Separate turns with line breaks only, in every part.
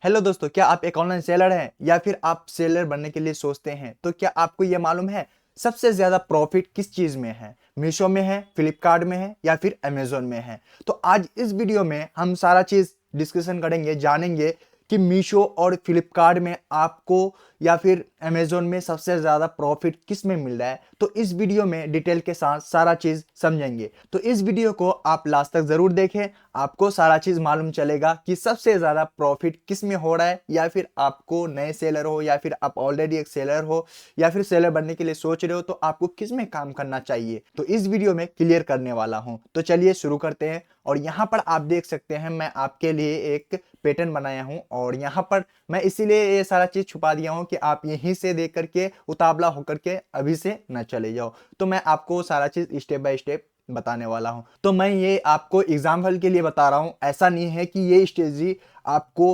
Hello दोस्तों, क्या आप एक ऑनलाइन सेलर हैं या फिर आप सेलर बनने के लिए सोचते हैं? तो क्या आपको ये मालूम है सबसे ज्यादा प्रॉफिट किस चीज में है? मीशो में है, फ्लिपकार्ट में है या फिर अमेजोन में है? तो आज इस वीडियो में हम सारा चीज डिस्कशन करेंगे, जानेंगे कि मीशो और फ्लिपकार्ट में आपको या फिर अमेजोन में सबसे ज्यादा प्रॉफिट किस में मिल रहा है। तो इस वीडियो में डिटेल के साथ सारा चीज समझेंगे, तो इस वीडियो को आप लास्ट तक जरूर देखें। आपको सारा चीज मालूम चलेगा कि सबसे ज्यादा प्रॉफिट किस में हो रहा है, या फिर आपको नए सेलर हो या फिर आप ऑलरेडी एक सेलर हो या फिर सेलर बनने के लिए सोच रहे हो, तो आपको किस में काम करना चाहिए, तो इस वीडियो में क्लियर करने वाला हूं। तो चलिए शुरू करते हैं। और यहाँ पर आप देख सकते हैं मैं आपके लिए एक पैटर्न बनाया हूं, और यहाँ पर मैं इसीलिए ये सारा चीज छुपा दिया हूं कि आप यहीं से देख करके उतावला होकर के अभी से न चले जाओ। तो मैं आपको सारा चीज स्टेप बाय स्टेप बताने वाला हूं। तो मैं ये आपको एग्जाम्पल के लिए बता रहा हूं, ऐसा नहीं है कि ये स्ट्रेटजी आपको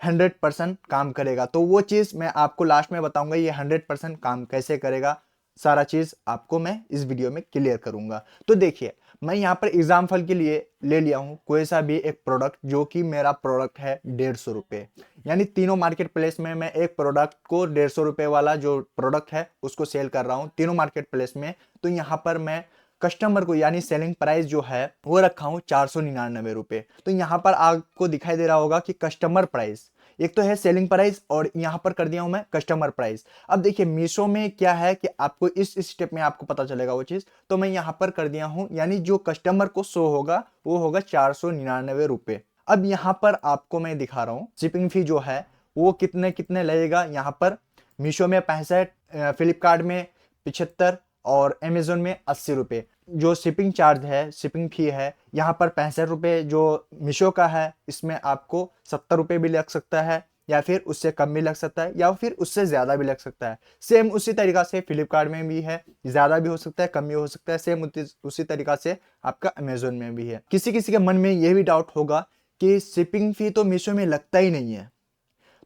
100% काम करेगा। तो वो चीज मैं आपको लास्ट में बताऊंगा, ये 100% काम कैसे करेगा, सारा चीज आपको मैं इस वीडियो में क्लियर करूंगा। तो देखिए, मैं यहाँ पर एग्जाम्पल के लिए ले लिया हूँ कोई सा भी एक प्रोडक्ट, जो कि मेरा प्रोडक्ट है 150 रुपये। यानी तीनों मार्केट प्लेस में मैं एक प्रोडक्ट को 150 रुपये वाला जो प्रोडक्ट है उसको सेल कर रहा हूँ तीनों मार्केट प्लेस में। तो यहाँ पर मैं कस्टमर को यानी सेलिंग प्राइस जो है वो रखा हूँ 499 रुपये। तो यहाँ पर आपको दिखाई दे रहा होगा कि कस्टमर प्राइस, एक तो है सेलिंग प्राइस और यहाँ पर कर दिया हूं मैं कस्टमर प्राइस। अब देखिए मीशो में क्या है कि आपको इस स्टेप में आपको पता चलेगा वो चीज। तो मैं यहाँ पर कर दिया हूं, यानी जो कस्टमर को शो होगा वो होगा 499 रुपये। अब यहाँ पर आपको मैं दिखा रहा हूँ शिपिंग फी जो है वो कितने कितने लगेगा। यहाँ पर मीशो में 65, फ्लिपकार्ट में 75 और अमेजोन में 80 रुपये जो शिपिंग चार्ज है, शिपिंग फी है। यहाँ पर 65 रुपये जो मीशो का है, इसमें आपको 70 रुपये भी लग सकता है, या फिर उससे कम भी लग सकता है, या फिर उससे ज़्यादा भी लग सकता है। सेम उसी तरीका से फ्लिपकार्ट में भी है, ज़्यादा भी हो सकता है, कम भी हो सकता है। सेम उसी तरीका से आपका अमेजोन में भी है। किसी किसी के मन में यह भी डाउट होगा कि शिपिंग फी तो मीशो में लगता ही नहीं है।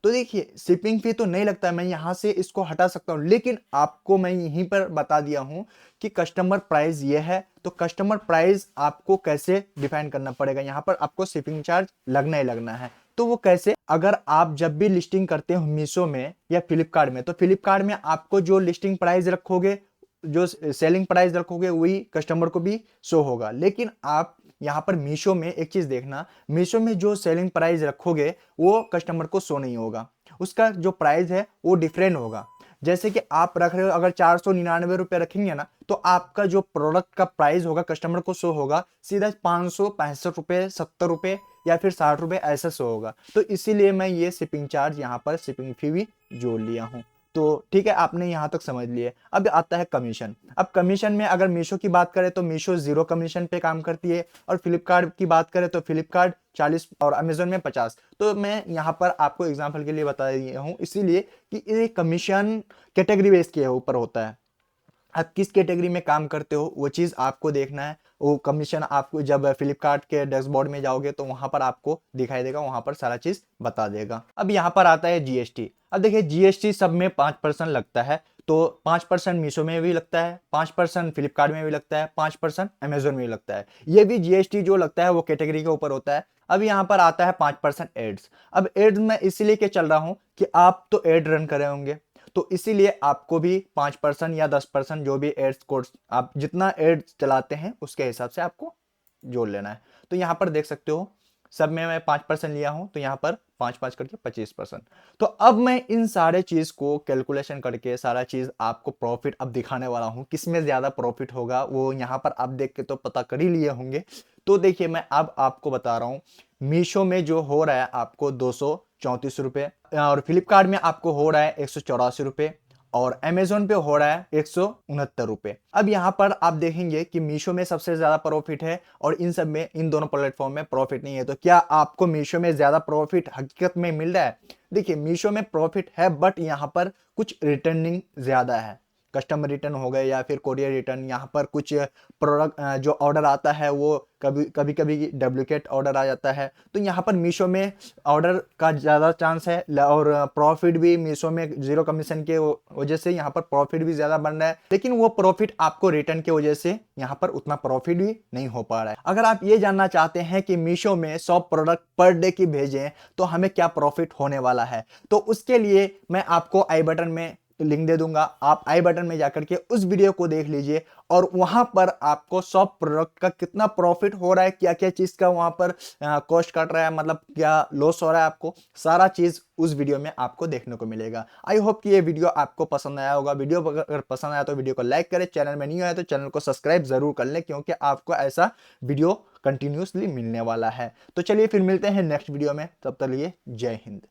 तो देखिए, शिपिंग फी तो नहीं लगता है, मैं यहां से इसको हटा सकता हूं, लेकिन आपको मैं यहीं पर बता दिया हूं कि कस्टमर प्राइस ये है। तो कस्टमर प्राइस आपको कैसे डिफाइन करना पड़ेगा, यहां पर आपको शिपिंग चार्ज लगना ही लगना है। तो वो कैसे, अगर आप जब भी लिस्टिंग करते हो मीशो में या फ्लिपकार्ट में, तो फ्लिपकार्ट में आपको जो लिस्टिंग प्राइस रखोगे, जो सेलिंग प्राइस रखोगे, वही कस्टमर को भी शो होगा। लेकिन आप यहाँ पर मीशो में एक चीज देखना, मीशो में जो सेलिंग प्राइस रखोगे वो कस्टमर को शो नहीं होगा, उसका जो प्राइस है वो डिफरेंट होगा। जैसे कि आप रख रहे हो, अगर 499 रुपये रखेंगे ना, तो आपका जो प्रोडक्ट का प्राइस होगा कस्टमर को शो होगा सीधा 565 रुपये, 70 रुपये या फिर 60 रुपये ऐसा शो होगा। तो इसीलिए मैं ये शिपिंग चार्ज यहाँ पर शिपिंग फी भी जोड़ लिया हूँ। तो ठीक है, आपने यहाँ तक समझ लिए। अब आता है कमीशन। अब कमीशन में अगर मीशो की बात करें तो मीशो 0 कमीशन पे काम करती है, और फ्लिपकार्ट की बात करें तो फ्लिपकार्ट 40 और अमेजोन में 50। तो मैं यहाँ पर आपको एग्जांपल के लिए बता दिया हूँ, इसीलिए कि ये कमीशन कैटेगरी बेस के ऊपर होता है। आप किस कैटेगरी में काम करते हो वो चीज़ आपको देखना है। वो कमीशन आपको जब फ्लिपकार्ट के डैशबोर्ड में जाओगे तो वहां पर आपको दिखाई देगा, वहां पर सारा चीज बता देगा। अब यहाँ पर आता है जीएसटी। अब देखिए, जीएसटी सब में 5% लगता है। तो 5% मीशो में भी लगता है, 5% फ्लिपकार्ट में भी लगता है, 5% अमेजोन में भी लगता है। ये भी जीएसटी जो लगता है वो कैटेगरी के ऊपर होता है। अब यहाँ पर आता है 5% एड्स। अब एड्स में इसीलिए के चल रहा हूँ कि आप तो एड रन करे होंगे, तो इसीलिए आपको भी 5% या 10% जो भी एड्स कोर्स आप जितना एड्स चलाते हैं उसके हिसाब से आपको जोड़ लेना है। तो यहाँ पर देख सकते हो सब में मैं 5% लिया हूं, तो यहाँ पर 5-5 करके 25%। तो अब मैं इन सारे चीज को कैलकुलेशन करके सारा चीज आपको प्रॉफिट अब दिखाने वाला हूं, किसमें ज्यादा प्रॉफिट होगा वो यहाँ पर आप देख के तो पता कर ही लिए होंगे। तो देखिए, मैं अब आपको बता रहा हूं मीशो में जो हो रहा है आपको 234 रुपये, और फ्लिपकार्ट में आपको हो रहा है 184 रुपये, और अमेजोन पे हो रहा है 169 रुपये। अब यहाँ पर आप देखेंगे कि मीशो में सबसे ज्यादा प्रॉफिट है, और इन सब में, इन दोनों प्लेटफॉर्म में प्रॉफिट नहीं है। तो क्या आपको मीशो में ज्यादा प्रॉफिट हकीकत में मिल रहा है? देखिए, मीशो में प्रॉफिट है, बट यहाँ पर कुछ रिटर्निंग ज्यादा है। कस्टमर रिटर्न हो गए या फिर कोरियर रिटर्न, यहाँ पर कुछ प्रोडक्ट जो ऑर्डर आता है वो कभी कभी डुप्लीकेट ऑर्डर आ जाता है। तो यहाँ पर मीशो में ऑर्डर का ज़्यादा चांस है और प्रॉफिट भी मीशो में जीरो कमीशन के वजह से यहाँ पर प्रॉफिट भी ज़्यादा बन रहा है, लेकिन वो प्रॉफिट आपको रिटर्न की वजह से यहाँ पर उतना प्रॉफिट भी नहीं हो पा रहा है। अगर आप ये जानना चाहते हैं कि मीशो में 100 प्रोडक्ट पर डे की भेजें तो हमें क्या प्रॉफिट होने वाला है, तो उसके लिए मैं आपको आई बटन में लिंक दे दूंगा। आप आई बटन में जाकर के उस वीडियो को देख लीजिए और वहां पर आपको 100 प्रोडक्ट का कितना प्रॉफिट हो रहा है, क्या क्या चीज का वहां पर कॉस्ट कट रहा है, मतलब क्या लॉस हो रहा है, आपको सारा चीज उस वीडियो में आपको देखने को मिलेगा। आई होप कि ये वीडियो आपको पसंद आया होगा। वीडियो अगर पसंद आया तो वीडियो को लाइक करें, चैनल में नहीं आया तो चैनल को सब्सक्राइब जरूर कर लें, क्योंकि आपको ऐसा वीडियो कंटिन्यूसली मिलने वाला है। तो चलिए फिर मिलते हैं नेक्स्ट वीडियो में, तब तक लिए जय हिंद।